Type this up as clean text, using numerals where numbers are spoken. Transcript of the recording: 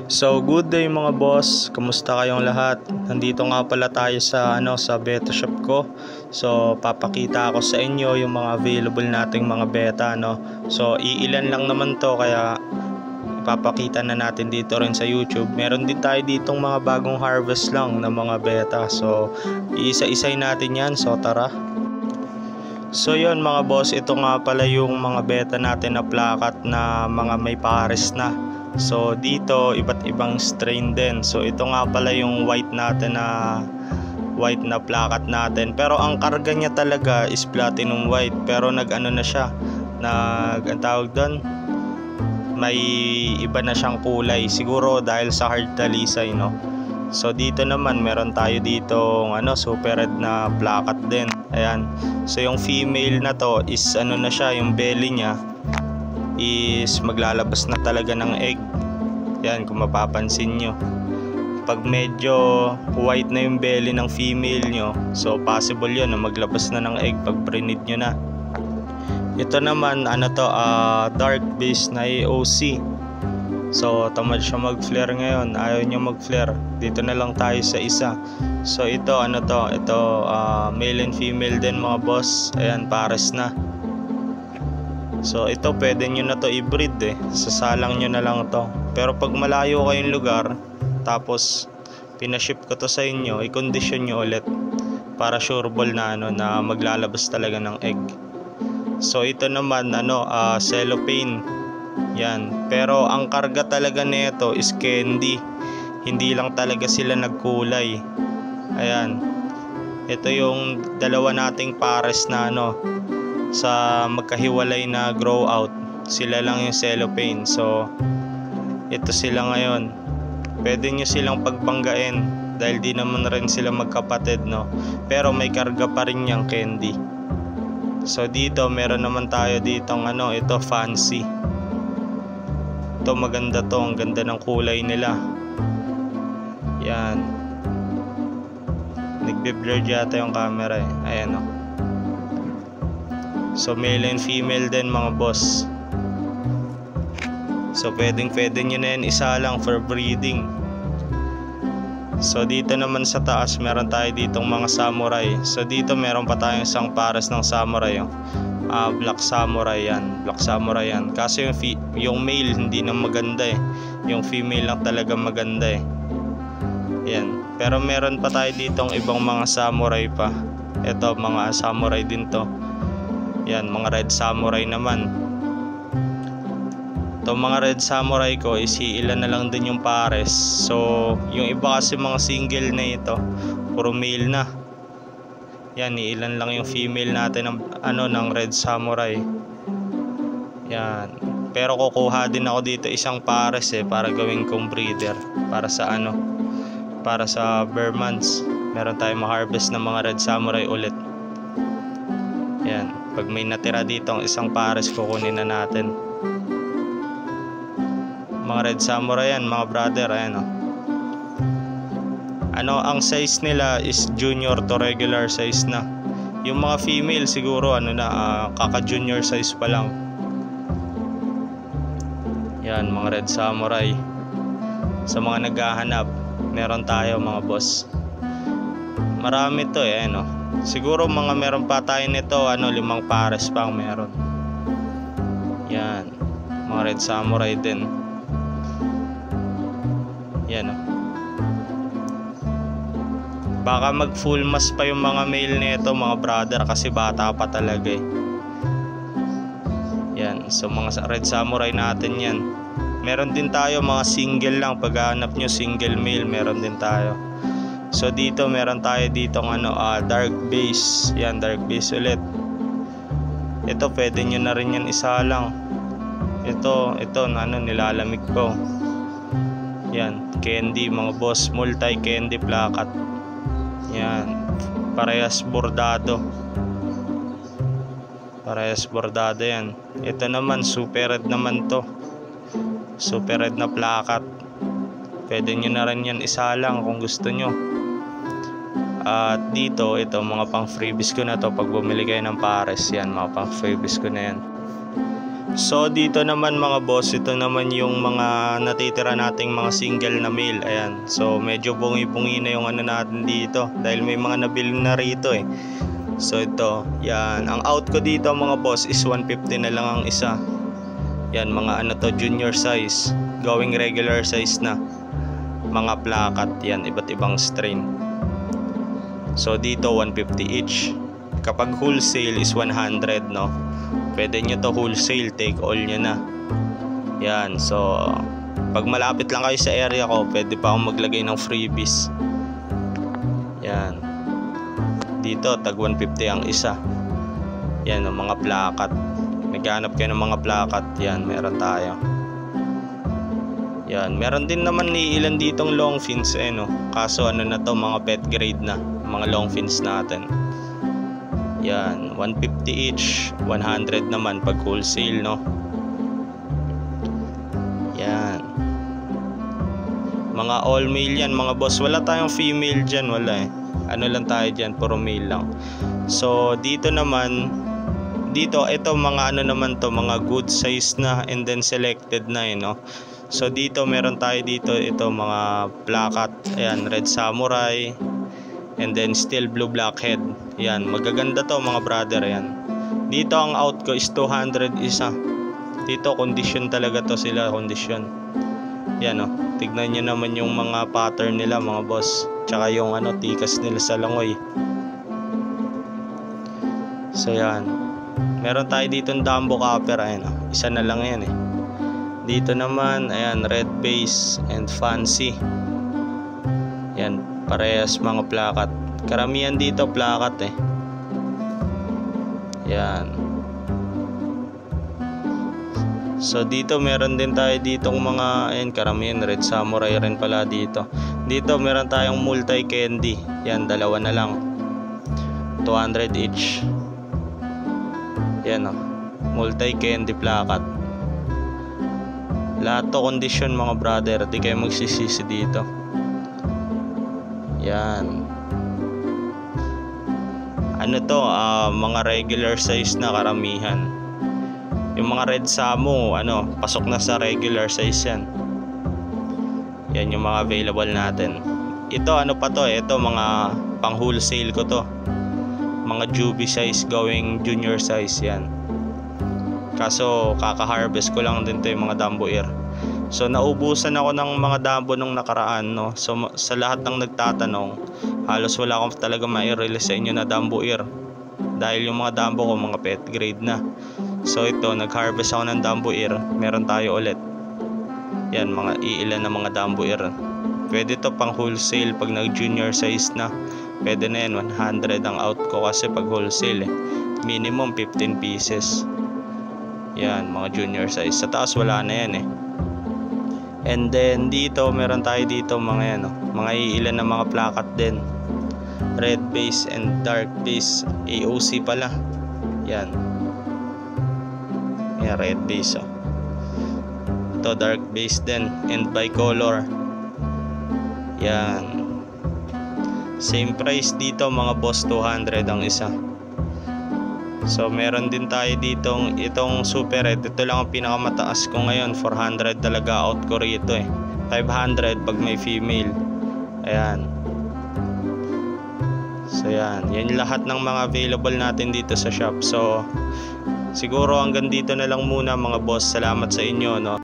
So good day mga boss, kamusta kayong lahat? Nandito nga pala tayo sa beta shop ko. So papakita ako sa inyo yung mga available nating mga beta So iilan lang naman to, kaya ipapakita na natin dito rin sa YouTube. Meron din tayo ditong mga bagong harvest lang na mga beta. So iisa-isay natin yan, so tara. So yun mga boss, ito nga pala yung mga beta natin na plakat na mga may pares na. So dito iba't ibang strain din. So ito nga pala yung white natin na plakat natin. Pero ang karga niya talaga is platinum white. Pero nag-ano na siya, ang tawag doon, may iba na siyang kulay. Siguro dahil sa hard talisay, no? So dito naman meron tayo dito super red na plakat din. Ayan. So yung female na to is na siya, yung belly niya is maglalabas na talaga ng egg. Yan, kung mapapansin nyo, pag medyo white na yung belly ng female nyo, so possible yun na maglabas na ng egg pag breed nyo na. Ito naman dark base na AOC. So tamad siya mag flare ngayon, ayaw niya mag flare. Dito na lang tayo sa isa. So ito male and female din mga boss. Ayan, pares na. So ito pwede nyo na to i-breed sasalang nyo na lang to. Pero pag malayo kayong lugar, tapos pinaship ko to sa inyo, i-condition nyo ulit para sure ball na na maglalabas talaga ng egg. So ito naman cellophane. Yan. Pero ang karga talaga nito is candy. Hindi lang talaga sila nagkulay. Ayan. Ito yung dalawa nating pares na sa magkahiwalay na grow out, sila lang yung cellophane. So ito sila ngayon. Pwede nyo silang pagbanggain dahil di naman rin sila magkapatid, pero may karga pa rin yung candy. So dito meron naman tayo ditong ito fancy. Ito maganda to, ang ganda ng kulay nila. Yan, nagbe-blur yata yung camera Ayan So male and female din mga boss. So pwede nyo na yan isa lang for breeding. So dito naman sa taas meron tayo ditong mga samurai. So dito meron pa tayong isang pares ng samurai black samurai yan. Black samurai yan. Kasi yung male hindi na maganda yung female lang talaga maganda Yan. Pero meron pa tayo ditong ibang mga samurai pa. Ito mga samurai din to. Yan, mga red samurai naman. Itong mga red samurai ko is ilan na lang din yung pares. So yung iba kasi mga single na ito, puro male na. Yan, ilan lang yung female natin ng red samurai. Yan. Pero kukuha din ako dito isang pares para gawing kong breeder para sa para sa bare months. Meron tayong ma-harvest ng mga red samurai ulit. Yan. Pag may natira dito ang isang pares, kukunin na natin. Mga red samurai yan mga brother. Ayan ang size nila is junior to regular size na. Yung mga female siguro kaka junior size pa lang. Yan, mga red samurai. Sa mga naghahanap, meron tayo mga boss. Marami to siguro meron pa tayo nito 5 pares pang meron. Yan, mga red samurai din. Yan baka mag full mass pa yung mga male nito mga brother, kasi bata pa talaga Yan, so mga red samurai natin yan. Meron din tayo mga single lang, pag hanap nyo single male meron din tayo. So dito meron tayo ditong dark base. Yan, dark base ulit. Ito pwede nyo na rin yan isa lang. Ito nilalamig ko. Yan, candy mga boss, multi candy plakat. Yan, parehas bordado. Parehas bordado yan. Ito naman super red naman to. Super red na plakat. Pwede nyo na rin yan isa lang kung gusto nyo. At dito, ito mga pang freebies ko na to. Pag bumili kayo ng pares, yan, mga pang freebies ko na yan. So dito naman mga boss, ito naman yung mga natitira nating mga single na male. Ayan. So medyo bungi-bungi na yung ano natin dito dahil may mga nabili na rito eh. So ito, yan. Ang out ko dito mga boss is 150 na lang ang isa. Yan, mga ano to, junior size, going regular size na. Mga plakat, yan, iba't ibang strain. So dito 150 each. Kapag wholesale is 100, no. Pwede nyo to wholesale, take all nyo na. Yan, so pag malapit lang kayo sa area ko, pwede pa akong maglagay ng freebies. Yan. Dito tag 150 ang isa. Yan, ang mga plakat. Naghanap kayo ng mga plakat. Yan, meron tayo. Yan, meron din naman ni ilan ditong long fins eh, no. Kaso ano na to, mga pet grade na, mga long fins natin. Yan, 150 each, 100 naman pag wholesale, no. Yan. Mga all male yan mga boss. Wala tayong female dyan, wala eh. Ano lang tayo dyan, puro male lang. So dito naman, dito ito mga ano naman to, mga good size na and then selected na eh, no. So dito meron tayo dito, ito mga plakat. Ayan, red samurai and then steel blue blackhead. Yan, magaganda to mga brother. Yan, dito ang out ko is 200 isa. Dito condition talaga to sila, condition. Yan, oh, tignan nyo naman yung mga pattern nila mga boss, tsaka yung ano, tikas nila sa langoy. So yan, meron tayo dito ng Dumbo Copper. Ayan, oh, isa na lang yan eh. Dito naman, ayan, red base and fancy. Yan, parehas mga plakat. Karamihan dito plakat eh. Yan. So dito meron din tayo ditong mga, ayan, karamihan red samurai rin pala dito. Dito meron tayong multi candy. Yan, dalawa na lang. 200 each. Yan, oh, multi candy plakat. Lahat to condition mga brother, di kayo magsisisi dito. Yan. Ano to, mga regular size na karamihan. Yung mga red samo, ano, pasok na sa regular size yan. Yan yung mga available natin. Ito ano pa to, ito mga pang wholesale ko to. Mga juvie size going junior size yan. Kaso kaka-harvest ko lang din to yung mga Dumbo ear. So naubusan ako ng mga Dumbo nung nakaraan, no. So sa lahat ng nagtatanong, halos wala akong talaga mai-release sa inyo na Dumbo ear. Dahil yung mga Dumbo ko mga pet grade na. So ito, nag-harvest ako ng Dumbo ear. Meron tayo ulit. Yan, mga iilan na mga Dumbo ear. Pwede to pang wholesale pag nag-junior size na. Pwede na yan, 100 ang out ko kasi pag wholesale eh. Minimum 15 pieces. Yan, mga junior size. Sa taas wala na yan eh. And then dito meron tayo dito mga yan, oh, mga iilan na mga plakat din. Red base and dark base. AOC pala. Yan. Yan, red base, oh. Ito dark base din and bicolor. Yan. Same price dito mga boss, 200 ang isa. So meron din tayo ditong itong super red. Ito lang ang pinakamataas ko ngayon, 400 talaga out ko rito eh. 500 pag may female. Ayan. So yan, yan lahat ng mga available natin dito sa shop. So siguro hanggang dito na lang muna mga boss. Salamat sa inyo, no.